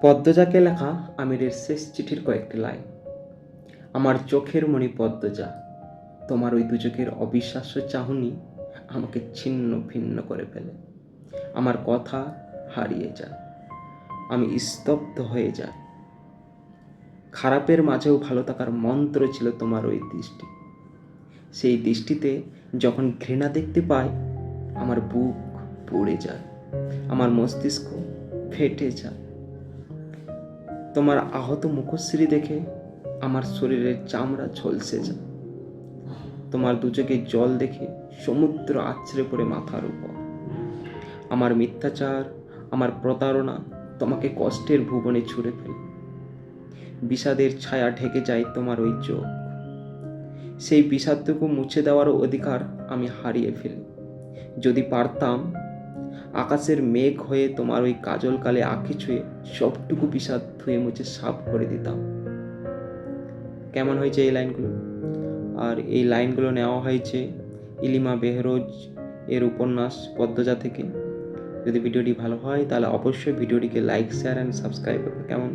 পদ্মজাকে লেখা আমিরের শেষ চিঠির কয়েকটি লাইন। আমার চোখের মণি পদ্মজা, তোমার ওই দুচোখের অবিশ্বাস্য চাহনি আমাকে ছিন্ন ভিন্ন করে ফেলে। আমার কথা হারিয়ে যায়, আমি স্তব্ধ হয়ে যাই। খারাপের মাঝেও ভালো থাকার মন্ত্র ছিল তোমার ওই দৃষ্টি। সেই দৃষ্টিতে যখন ঘৃণা দেখতে পাই, আমার বুক পুড়ে যায়, আমার মস্তিষ্ক ফেটে যায়। তোমার আহত মুখশ্রী দেখে আমার শরীরের চামড়া ঝলসে যায়। তোমার দুচোখের জল দেখে সমুদ্র আছড়ে পড়ে মাথার উপর। আমার মিথ্যাচার, আমার প্রতারণা তোমাকে কষ্টের ভুবনে ছুঁড়ে ফেলে। বিষাদের ছায়া ঢেকে যায় তোমার ওই চোখ। সেই বিষাদটুকু মুছে দেওয়ার অধিকার আমি হারিয়ে ফেলি। যদি পারতাম, আকাশের মেঘ হয়ে তোমার ওই কাজল কালে আঁখি ছুঁয়ে সবটুকু বিষাদ ধুয়ে মুছে সাফ করে দিতাম। কেমন হয়েছে এই লাইনগুলো? আর এই লাইনগুলো নেওয়া হয়েছে ইলিমা বেহরোজ এর উপন্যাস পদ্মজা থেকে। যদি ভিডিওটি ভালো হয় তাহলে অবশ্যই ভিডিওটিকে লাইক, শেয়ার অ্যান্ড সাবস্ক্রাইব করবে। কেমন?